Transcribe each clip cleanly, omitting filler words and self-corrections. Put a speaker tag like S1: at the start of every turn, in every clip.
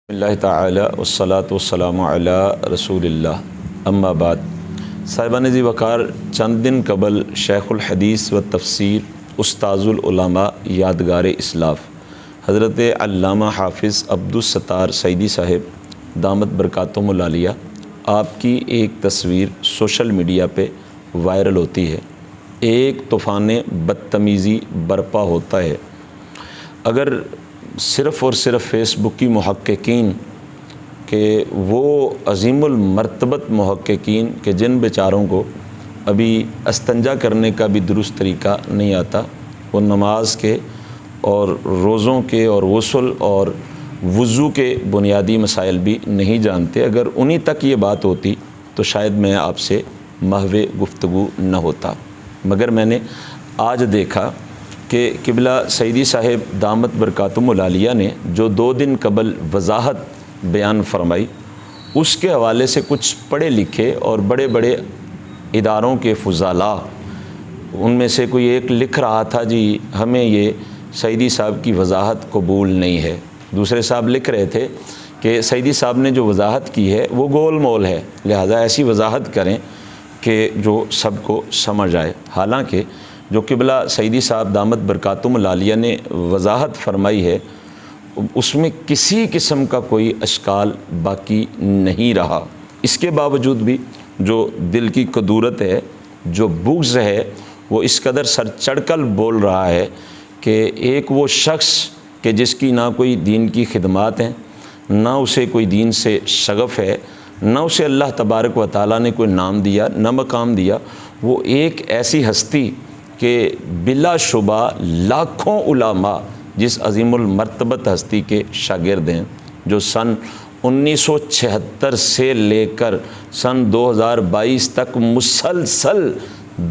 S1: اللہ تعالی والصلاة والسلام علی رسول اللہ اما بعد۔ صاحبان ذی وقار، چند دن قبل شیخ الحدیث و تفسیر استاذ العلماء یادگار اسلاف حضرت علامہ حافظ عبدالستار سعیدی صاحب دامت برکاتہم العالیہ آپ کی ایک تصویر سوشل میڈیا پہ وائرل ہوتی ہے۔ ایک طوفان بدتمیزی برپا ہوتا ہے۔ اگر صرف اور صرف فیس بک کی محققین کہ وہ عظیم المرتبت محققین کہ جن بیچاروں کو ابھی استنجا کرنے کا بھی درست طریقہ نہیں آتا، وہ نماز کے اور روزوں کے اور غسل اور وضو کے بنیادی مسائل بھی نہیں جانتے، اگر انہی تک یہ بات ہوتی تو شاید میں آپ سے محو گفتگو نہ ہوتا۔ مگر میں نے آج دیکھا کہ قبلہ سعیدی صاحب دامت برکاتہم العالیہ نے جو 2 دن قبل وضاحت بیان فرمائی، اس کے حوالے سے کچھ پڑھے لکھے اور بڑے بڑے اداروں کے فضلاء، ان میں سے کوئی ایک لکھ رہا تھا جی ہمیں یہ سعیدی صاحب کی وضاحت قبول نہیں ہے۔ دوسرے صاحب لکھ رہے تھے کہ سعیدی صاحب نے جو وضاحت کی ہے وہ گول مول ہے، لہذا ایسی وضاحت کریں کہ جو سب کو سمجھ آئے۔ حالانکہ جو قبلہ سعیدی صاحب دامت برکاتہم العالیہ نے وضاحت فرمائی ہے اس میں کسی قسم کا کوئی اشکال باقی نہیں رہا۔ اس کے باوجود بھی جو دل کی قدورت ہے، جو بغض ہے، وہ اس قدر سر چڑھ کر بول رہا ہے کہ ایک وہ شخص کہ جس کی نہ کوئی دین کی خدمات ہیں، نہ اسے کوئی دین سے شغف ہے، نہ اسے اللہ تبارک و تعالیٰ نے کوئی نام دیا، نہ مقام دیا، وہ ایک ایسی ہستی کہ بلا شبہ لاکھوں علماء جس عظیم المرتبت ہستی کے شاگرد ہیں، جو سن 1976 سے لے کر سن 2022 تک مسلسل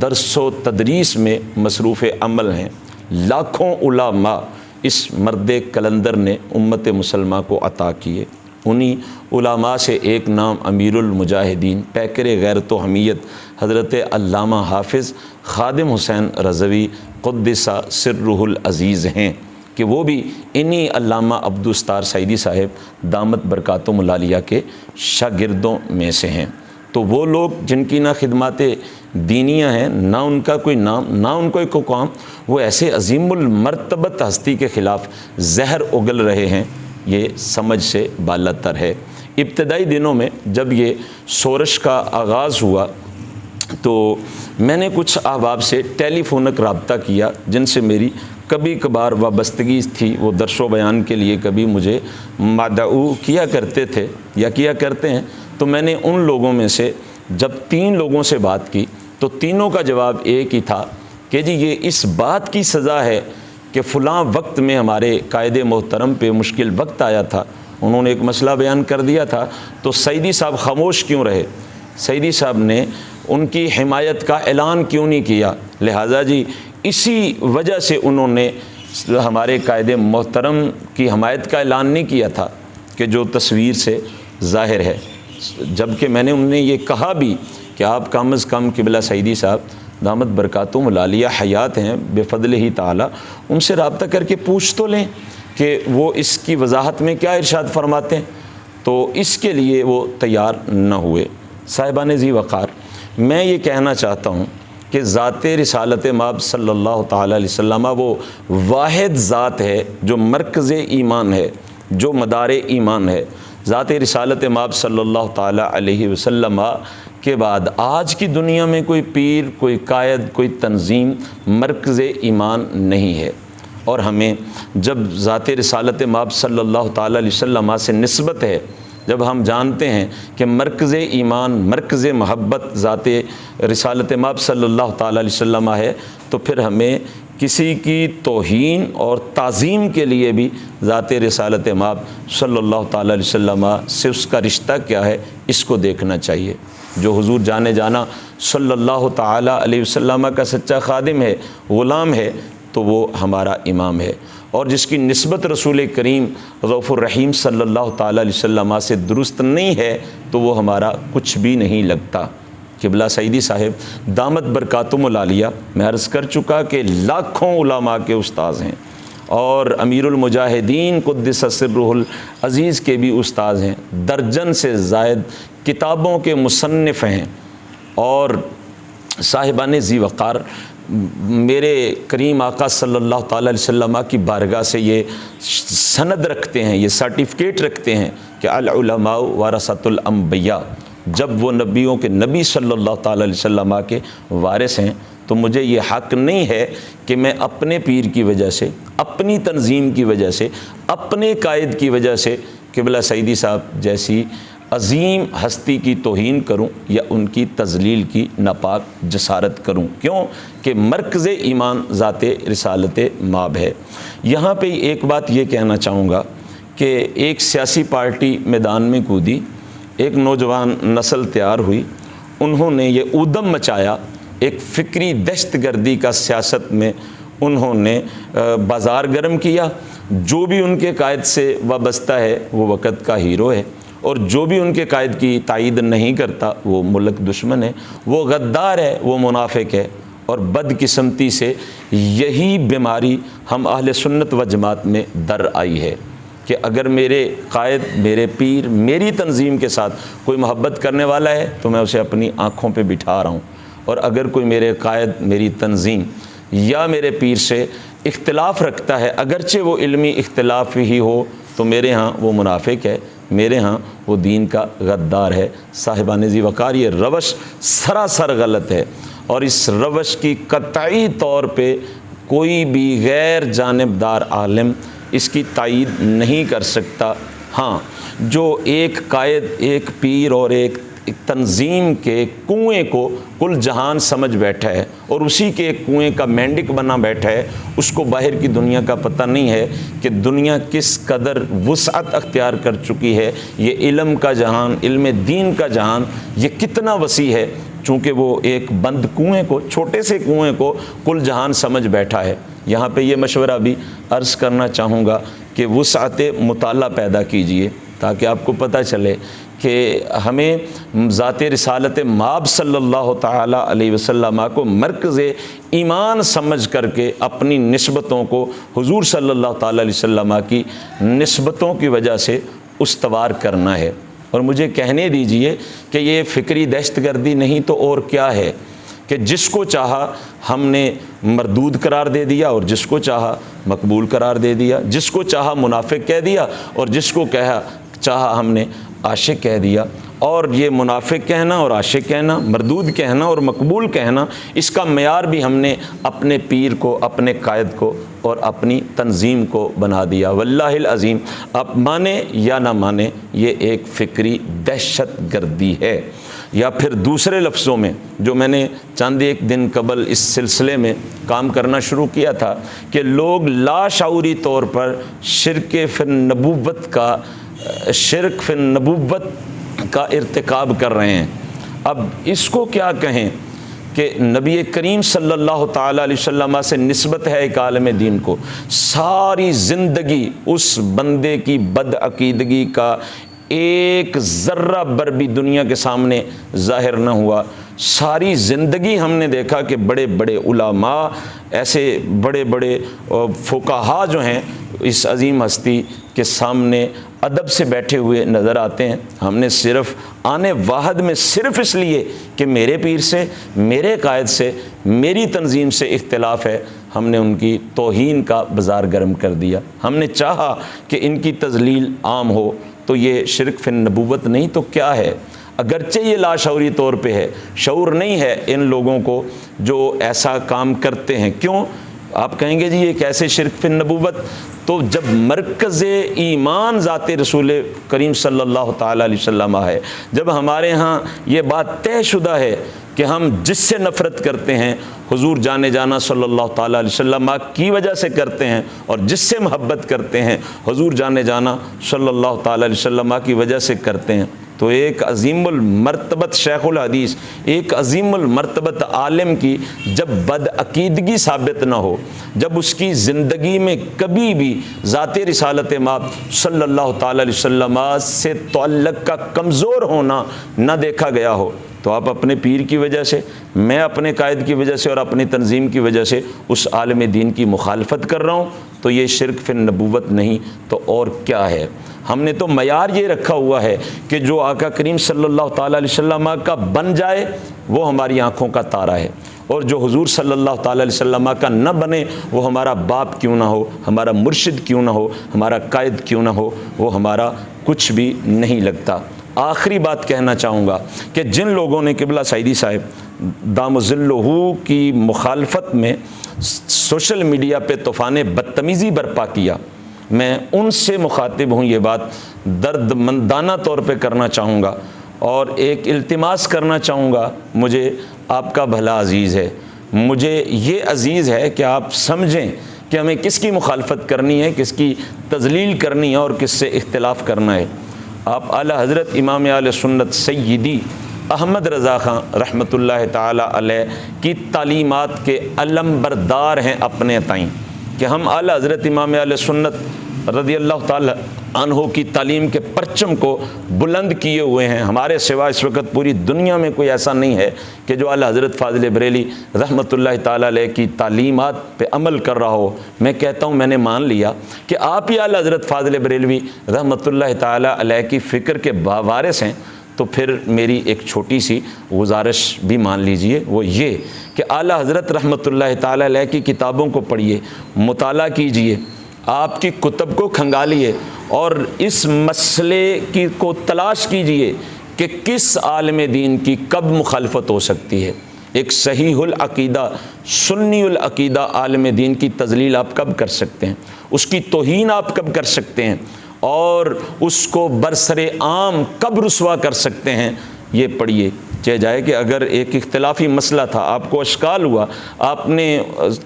S1: درس و تدریس میں مصروف عمل ہیں، لاکھوں علماء اس مرد کلندر نے امت مسلمہ کو عطا کیے۔ انہی علماء سے ایک نام امیر المجاہدین پیکر غیرت و حمیت حضرت علامہ حافظ خادم حسین رضوی قدس سرہ العزیز ہیں کہ وہ بھی انہی علامہ عبدالستار سعیدی صاحب دامت برکاتہم العالیہ کے شاگردوں میں سے ہیں۔ تو وہ لوگ جن کی نہ خدمات دینیاں ہیں، نہ ان کا کوئی نام، نہ ان کو کوئی کام، وہ ایسے عظیم المرتبت ہستی کے خلاف زہر اگل رہے ہیں، یہ سمجھ سے بالاتر ہے۔ ابتدائی دنوں میں جب یہ شورش کا آغاز ہوا تو میں نے کچھ احباب سے ٹیلی فونک رابطہ کیا جن سے میری کبھی کبھار وابستگی تھی، وہ درس و بیان کے لیے کبھی مجھے مدعو کیا کرتے تھے یا کیا کرتے ہیں۔ تو میں نے ان لوگوں میں سے جب 3 لوگوں سے بات کی تو تینوں کا جواب ایک ہی تھا کہ جی یہ اس بات کی سزا ہے کہ فلاں وقت میں ہمارے قائد محترم پہ مشکل وقت آیا تھا، انہوں نے ایک مسئلہ بیان کر دیا تھا تو سعیدی صاحب خاموش کیوں رہے، سعیدی صاحب نے ان کی حمایت کا اعلان کیوں نہیں کیا، لہٰذا جی اسی وجہ سے انہوں نے ہمارے قائد محترم کی حمایت کا اعلان نہیں کیا تھا کہ جو تصویر سے ظاہر ہے۔ جبکہ میں نے انہیں یہ کہا بھی کہ آپ کم از کم قبلہ سعیدی صاحب دامت برکاتہم العالیہ حیات ہیں بفضل ہی تعالیٰ، ان سے رابطہ کر کے پوچھ تو لیں کہ وہ اس کی وضاحت میں کیا ارشاد فرماتے ہیں، تو اس کے لیے وہ تیار نہ ہوئے۔ صاحبان ذی وقار، میں یہ کہنا چاہتا ہوں کہ ذات رسالت مآب صلی اللہ تعالیٰ علیہ وسلم وہ واحد ذات ہے جو مرکز ایمان ہے، جو مدار ایمان ہے۔ ذات رسالت مآب صلی اللہ تعالیٰ علیہ وسلم کے بعد آج کی دنیا میں کوئی پیر، کوئی قائد، کوئی تنظیم مرکز ایمان نہیں ہے، اور ہمیں جب ذات رسالت مآب صلی اللہ تعالیٰ علیہ وسلم سے نسبت ہے، جب ہم جانتے ہیں کہ مرکز ایمان، مرکز محبت ذات رسالت مآب صلی اللہ تعالیٰ علیہ وسلم ہے، تو پھر ہمیں کسی کی توہین اور تعظیم کے لیے بھی ذات رسالت مآب صلی اللہ تعالیٰ علیہ وسلم سے اس کا رشتہ کیا ہے، اس کو دیکھنا چاہیے۔ جو حضور جانے جانا صلی اللہ تعالیٰ علیہ وسلم کا سچا خادم ہے، غلام ہے، تو وہ ہمارا امام ہے، اور جس کی نسبت رسول کریم رؤوف الرحیم صلی اللہ تعالیٰ علیہ وسلم سے درست نہیں ہے تو وہ ہمارا کچھ بھی نہیں لگتا۔ قبلہ سعیدی صاحب دامت برکاتہم العالیہ، میں عرض کر چکا کہ لاکھوں علماء کے استاذ ہیں، اور امیر المجاہدین قدس سرہ العزیز کے بھی استاذ ہیں، درجن سے زائد کتابوں کے مصنف ہیں، اور صاحبان ذی وقار میرے کریم آقا صلی اللہ تعالیٰ علیہ وسلم کی بارگاہ سے یہ سند رکھتے ہیں، یہ سرٹیفکیٹ رکھتے ہیں کہ العلماء ورثۃ الانبیاء، جب وہ نبیوں کے نبی صلی اللہ تعالیٰ علیہ وسلم کے وارث ہیں تو مجھے یہ حق نہیں ہے کہ میں اپنے پیر کی وجہ سے، اپنی تنظیم کی وجہ سے، اپنے قائد کی وجہ سے قبلہ سعیدی صاحب جیسی عظیم ہستی کی توہین کروں یا ان کی تذلیل کی ناپاک جسارت کروں۔ کیوں کہ مرکز ایمان ذات رسالت مآب ہے۔ یہاں پہ ایک بات یہ کہنا چاہوں گا کہ ایک سیاسی پارٹی میدان میں کودی، ایک نوجوان نسل تیار ہوئی، انہوں نے یہ اودم مچایا، ایک فکری دہشت گردی کا سیاست میں انہوں نے بازار گرم کیا۔ جو بھی ان کے قائد سے وابستہ ہے وہ وقت کا ہیرو ہے، اور جو بھی ان کے قائد کی تائید نہیں کرتا وہ ملک دشمن ہے، وہ غدار ہے، وہ منافق ہے۔ اور بدقسمتی سے یہی بیماری ہم اہل سنت و جماعت میں در آئی ہے کہ اگر میرے قائد، میرے پیر، میری تنظیم کے ساتھ کوئی محبت کرنے والا ہے تو میں اسے اپنی آنکھوں پہ بٹھا رہا ہوں، اور اگر کوئی میرے قائد، میری تنظیم یا میرے پیر سے اختلاف رکھتا ہے، اگرچہ وہ علمی اختلاف ہی ہو، تو میرے ہاں وہ منافق ہے، میرے ہاں وہ دین کا غدار ہے۔ صاحبان ذی وقار یہ روش سراسر غلط ہے، اور اس روش کی قطعی طور پہ کوئی بھی غیر جانبدار عالم اس کی تائید نہیں کر سکتا۔ ہاں، جو ایک قائد، ایک پیر اور ایک تنظیم کے کنویں کو کل جہان سمجھ بیٹھا ہے اور اسی کے ایک کنویں کا مینڈک بنا بیٹھا ہے، اس کو باہر کی دنیا کا پتہ نہیں ہے کہ دنیا کس قدر وسعت اختیار کر چکی ہے، یہ علم کا جہان، علم دین کا جہان یہ کتنا وسیع ہے، چونکہ وہ ایک بند کنویں کو، چھوٹے سے کنویں کو کل جہان سمجھ بیٹھا ہے۔ یہاں پہ یہ مشورہ بھی عرض کرنا چاہوں گا کہ وسعت مطالعہ پیدا کیجئے تاکہ آپ کو پتہ چلے کہ ہمیں ذات رسالت مآب صلی اللہ تعالیٰ علیہ وسلم کو مرکز ایمان سمجھ کر کے اپنی نسبتوں کو حضور صلی اللہ تعالیٰ علیہ وسلم کی نسبتوں کی وجہ سے استوار کرنا ہے۔ اور مجھے کہنے دیجئے کہ یہ فکری دہشت گردی نہیں تو اور کیا ہے کہ جس کو چاہا ہم نے مردود قرار دے دیا اور جس کو چاہا مقبول قرار دے دیا، جس کو چاہا منافق کہہ دیا اور جس کو چاہا ہم نے عاشق کہہ دیا۔ اور یہ منافق کہنا اور عاشق کہنا، مردود کہنا اور مقبول کہنا، اس کا معیار بھی ہم نے اپنے پیر کو، اپنے قائد کو اور اپنی تنظیم کو بنا دیا۔ واللہ العظیم آپ مانیں یا نہ مانیں، یہ ایک فکری دہشت گردی ہے۔ یا پھر دوسرے لفظوں میں جو میں نے چند ایک دن قبل اس سلسلے میں کام کرنا شروع کیا تھا کہ لوگ لاشعوری طور پر شرک فی النبوت کا ارتکاب کر رہے ہیں۔ اب اس کو کیا کہیں کہ نبی کریم صلی اللہ تعالیٰ علیہ وسلم سے نسبت ہے ایک عالم دین کو، ساری زندگی اس بندے کی بدعقیدگی کا ایک ذرہ بر بھی دنیا کے سامنے ظاہر نہ ہوا۔ ساری زندگی ہم نے دیکھا کہ بڑے بڑے علماء، ایسے بڑے بڑے فقہاء جو ہیں اس عظیم ہستی کے سامنے ادب سے بیٹھے ہوئے نظر آتے ہیں۔ ہم نے صرف آنے واحد میں صرف اس لیے کہ میرے پیر سے، میرے قائد سے، میری تنظیم سے اختلاف ہے، ہم نے ان کی توہین کا بازار گرم کر دیا۔ ہم نے چاہا کہ ان کی تذلیل عام ہو، تو یہ شرک فی النبوت نہیں تو کیا ہے؟ اگرچہ یہ لاشعوری طور پہ ہے، شعور نہیں ہے ان لوگوں کو جو ایسا کام کرتے ہیں۔ کیوں؟ آپ کہیں گے جی یہ کیسے شرک فی النبوت؟ تو جب مرکز ایمان ذات رسول کریم صلی اللہ تعالیٰ علیہ وسلم ہے، جب ہمارے ہاں یہ بات طے شدہ ہے کہ ہم جس سے نفرت کرتے ہیں حضور جانے جانا صلی اللہ تعالیٰ علیہ وسلم کی وجہ سے کرتے ہیں، اور جس سے محبت کرتے ہیں حضور جانے جانا صلی اللہ تعالیٰ علیہ وسلم کی وجہ سے کرتے ہیں، تو ایک عظیم المرتبت شیخ الحدیث، ایک عظیم المرتبت عالم کی جب بدعقیدگی ثابت نہ ہو، جب اس کی زندگی میں کبھی بھی ذات رسالت مآب صلی اللہ تعالیٰ علیہ وسلم سے تعلق کا کمزور ہونا نہ دیکھا گیا ہو، تو آپ اپنے پیر کی وجہ سے، میں اپنے قائد کی وجہ سے اور اپنی تنظیم کی وجہ سے اس عالم دین کی مخالفت کر رہا ہوں، تو یہ شرک فی النبوت نہیں تو اور کیا ہے؟ ہم نے تو معیار یہ رکھا ہوا ہے کہ جو آقا کریم صلی اللہ تعالیٰ علیہ وسلم کا بن جائے وہ ہماری آنکھوں کا تارا ہے، اور جو حضور صلی اللہ تعالیٰ علیہ وسلم کا نہ بنے وہ ہمارا باپ کیوں نہ ہو، ہمارا مرشد کیوں نہ ہو، ہمارا قائد کیوں نہ ہو، وہ ہمارا کچھ بھی نہیں لگتا۔ آخری بات کہنا چاہوں گا کہ جن لوگوں نے قبلہ سعیدی صاحب دام ذلہ کی مخالفت میں سوشل میڈیا پہ طوفان بدتمیزی برپا کیا، میں ان سے مخاطب ہوں، یہ بات درد مندانہ طور پہ کرنا چاہوں گا اور ایک التماس کرنا چاہوں گا۔ مجھے آپ کا بھلا عزیز ہے، مجھے یہ عزیز ہے کہ آپ سمجھیں کہ ہمیں کس کی مخالفت کرنی ہے، کس کی تذلیل کرنی ہے اور کس سے اختلاف کرنا ہے۔ آپ اعلی حضرت امام اہل سنت سیدی احمد رضا خان رحمۃ اللہ تعالی علیہ کی تعلیمات کے علم بردار ہیں اپنے تائیں، کہ ہم اعلی حضرت امام اہل سنت رضی اللہ تعالی عنہ کی تعلیم کے پرچم کو بلند کیے ہوئے ہیں۔ ہمارے سوا اس وقت پوری دنیا میں کوئی ایسا نہیں ہے کہ جو اعلی حضرت فاضل بریلی رحمۃ اللہ تعالی علیہ کی تعلیمات پہ عمل کر رہا ہو۔ میں کہتا ہوں، میں نے مان لیا کہ آپ ہی اعلی حضرت فاضل بریلوی رحمۃ اللہ تعالی علیہ کی فکر کے وارث ہیں، تو پھر میری ایک چھوٹی سی گزارش بھی مان لیجئے، وہ یہ کہ اعلی حضرت رحمۃ اللہ تعالی علیہ کی کتابوں کو پڑھیے، مطالعہ کیجئے، آپ کی کتب کو کھنگالیے اور اس مسئلے کو تلاش کیجئے کہ کس عالم دین کی کب مخالفت ہو سکتی ہے۔ ایک صحیح العقیدہ، سنی العقیدہ عالم دین کی تذلیل آپ کب کر سکتے ہیں، اس کی توہین آپ کب کر سکتے ہیں، اور اس کو برسر عام کب رسوا کر سکتے ہیں، یہ پڑھیے۔ چاہے جائے کہ اگر ایک اختلافی مسئلہ تھا، آپ کو اشکال ہوا، آپ نے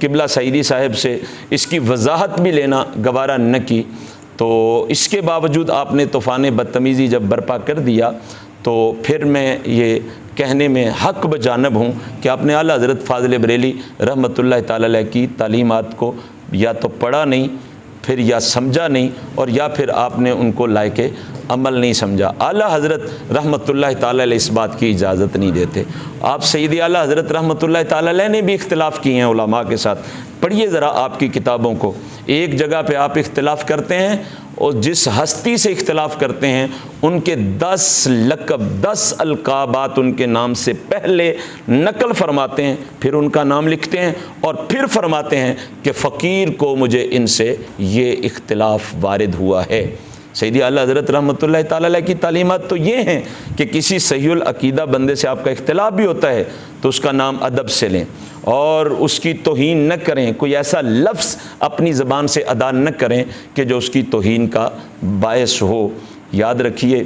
S1: قبلہ سعیدی صاحب سے اس کی وضاحت بھی لینا گوارہ نہ کی، تو اس کے باوجود آپ نے طوفان بدتمیزی جب برپا کر دیا، تو پھر میں یہ کہنے میں حق بجانب ہوں کہ آپ نے اعلیٰ حضرت فاضل بریلی رحمۃ اللہ تعالی علیہ کی تعلیمات کو یا تو پڑھا نہیں، پھر یا سمجھا نہیں، اور یا پھر آپ نے ان کو لائق عمل نہیں سمجھا۔ اعلیٰ حضرت رحمۃ اللہ تعالی علیہ اس بات کی اجازت نہیں دیتے۔ آپ سیدی اعلیٰ حضرت رحمۃ اللہ تعالی علیہ نے بھی اختلاف کیے ہیں علماء کے ساتھ، پڑھیے ذرا آپ کی کتابوں کو۔ ایک جگہ پہ آپ اختلاف کرتے ہیں اور جس ہستی سے اختلاف کرتے ہیں ان کے 10 لقب، 10 القابات ان کے نام سے پہلے نقل فرماتے ہیں، پھر ان کا نام لکھتے ہیں اور پھر فرماتے ہیں کہ فقیر کو مجھے ان سے یہ اختلاف وارد ہوا ہے۔ سیدی اعلیٰ حضرت رحمۃ اللہ تعالی علیہ کی تعلیمات تو یہ ہیں کہ کسی صحیح العقیدہ بندے سے آپ کا اختلاف بھی ہوتا ہے تو اس کا نام ادب سے لیں اور اس کی توہین نہ کریں، کوئی ایسا لفظ اپنی زبان سے ادا نہ کریں کہ جو اس کی توہین کا باعث ہو۔ یاد رکھیے،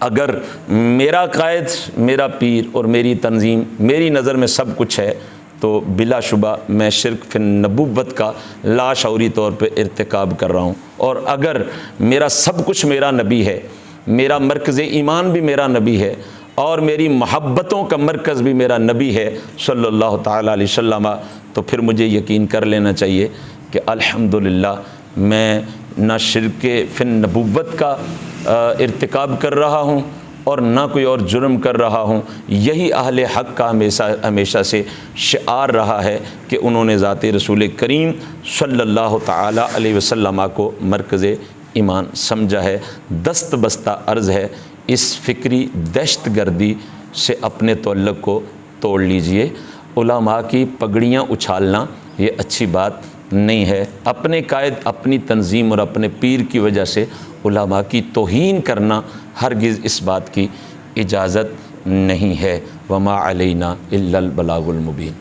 S1: اگر میرا قائد، میرا پیر اور میری تنظیم میری نظر میں سب کچھ ہے تو بلا شبہ میں شرک فی النبوت کا لاشعوری طور پہ ارتکاب کر رہا ہوں، اور اگر میرا سب کچھ میرا نبی ہے، میرا مرکز ایمان بھی میرا نبی ہے اور میری محبتوں کا مرکز بھی میرا نبی ہے صلی اللہ تعالیٰ علیہ وسلم، تو پھر مجھے یقین کر لینا چاہیے کہ الحمدللہ میں نہ شرک فی النبوت کا ارتکاب کر رہا ہوں اور نہ کوئی اور جرم کر رہا ہوں۔ یہی اہل حق کا ہمیشہ سے شعار رہا ہے کہ انہوں نے ذات رسول کریم صلی اللہ تعالیٰ علیہ وسلم کو مرکز ایمان سمجھا ہے۔ دست بستہ عرض ہے، اس فکری دہشت گردی سے اپنے تعلق کو توڑ لیجئے۔ علماء کی پگڑیاں اچھالنا یہ اچھی بات نہیں ہے۔ اپنے قائد، اپنی تنظیم اور اپنے پیر کی وجہ سے علماء کی توہین کرنا ہرگز اس بات کی اجازت نہیں ہے۔ وما علینا الا البلاغ المبین۔